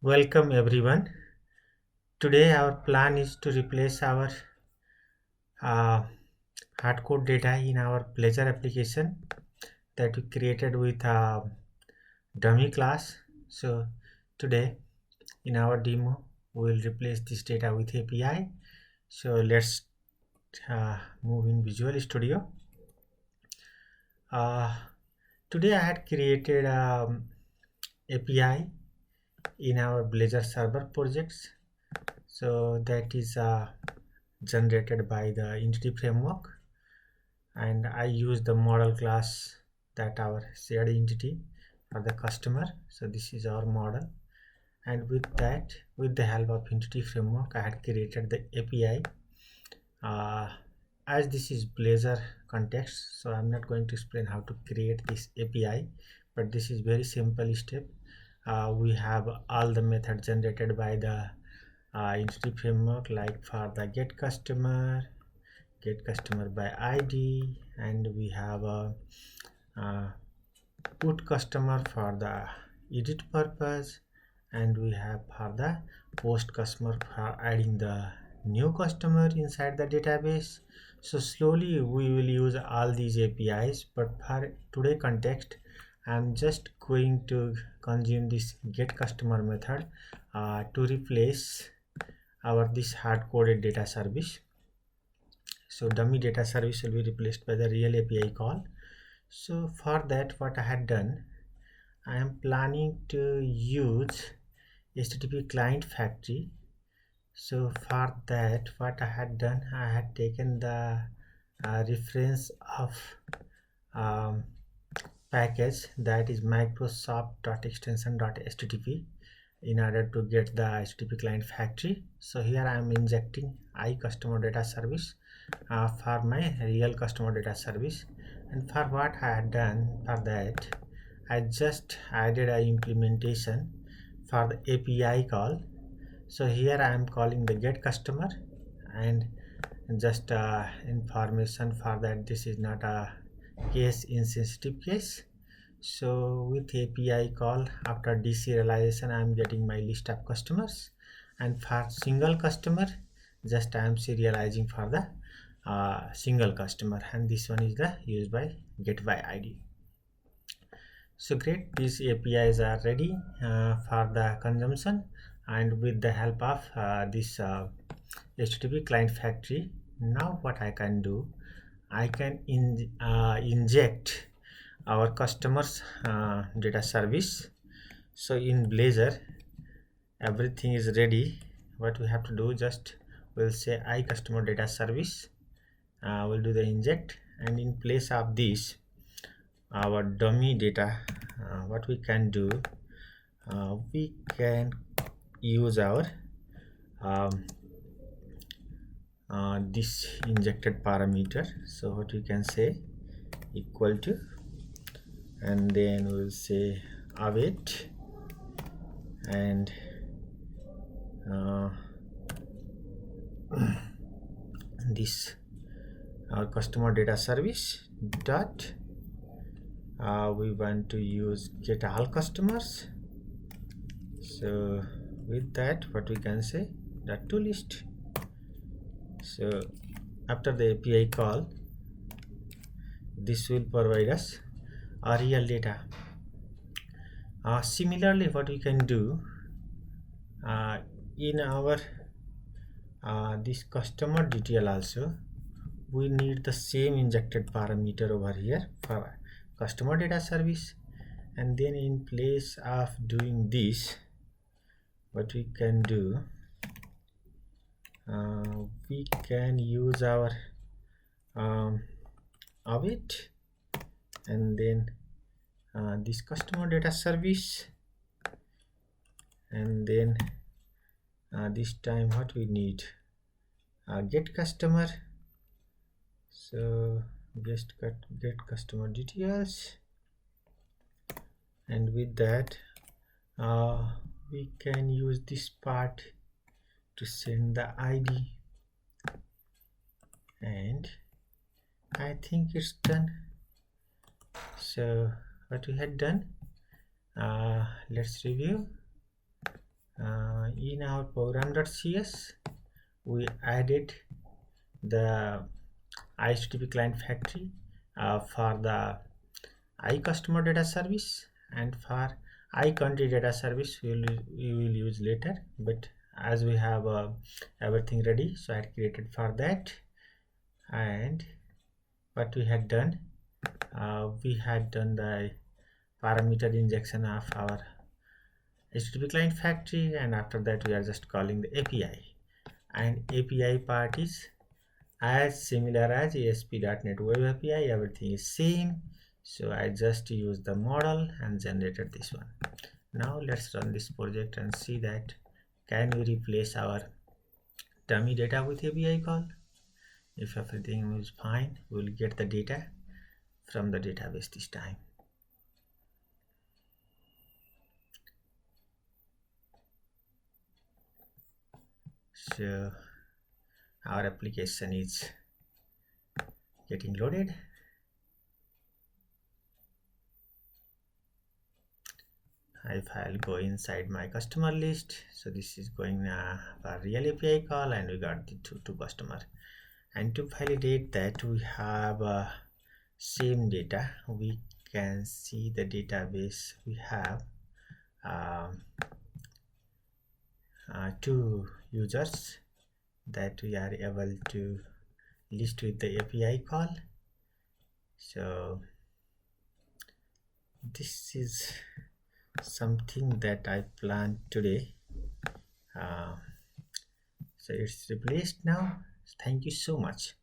Welcome everyone. Today our plan is to replace our uh, hardcode data in our Blazor application that we created with a dummy class. So today in our demo we will replace this data with API. So let's move in Visual Studio. Uh, Today I had created API in our Blazor server projects. So that is generated by the entity framework, and I use the model class that our shared entity for the customer. So this is our model, and with the help of entity framework I had created the API. As this is Blazor context, so I'm not going to explain how to create this API, but this is very simple step. We have all the methods generated by the entity framework, like for the get customer by ID, and we have a put customer for the edit purpose, and we have for the post customer for adding the new customer inside the database. So slowly we will use all these APIs, but for today context I'm just going to consume this get customer method to replace our this hard-coded data service. So dummy data service will be replaced by the real API call. So for that, what I had done, I am planning to use HTTP client factory. So for that, what I had done, I had taken the reference of um, package, that is microsoft.extension.http, in order to get the HTTP client factory. So here I am injecting I customer data service for my real customer data service. And for what I had done for that, I just added a implementation for the API call. So here I am calling the get customer, and just information for that, this is not a case insensitive case. So with API call, after deserialization I am getting my list of customers, and for single customer just I am serializing for the single customer, and this one is the used by get by ID. So great, these APIs are ready for the consumption, and with the help of this HTTP client factory, now what I can do, I can inject our customers data service. So in Blazor everything is ready. What we have to do, just we'll say I customer data service, we'll do the inject, and in place of this our dummy data, what we can do, we can use our this injected parameter. So what we can say, equal to, and then we'll say await, and this our customer data service dot we want to use get all customers. So with that, what we can say, that to list. So after the API call, this will provide us a real data. Similarly, what we can do in our this customer detail also, we need the same injected parameter over here for customer data service, and then in place of doing this, what we can do, we can use our await, and then this customer data service, and then this time what we need, get customer. So just get customer details, and with that we can use this part to send the ID, and I think it's done. So what we had done, let's review. In our program.cs, we added the HTTP client factory for the iCustomer data service, and for iCountry data service we will use later. But as we have everything ready, so I had created for that. And what we had done, we had done the parameter injection of our HTTP client factory, and after that we are just calling the API, and API part is as similar as ASP.NET Web API, everything is same. So I just use the model and generated this one. Now let's run this project and see that can we replace our dummy data with API call. If everything is fine, we'll get the data from the database this time. So our application is getting loaded. If I'll go inside my customer list, so this is going for real API call, and we got the two customer. And to validate that we have same data, we can see the database. We have two users that we are able to list with the API call. So this is something that I planned today. So it's replaced now. Thank you so much.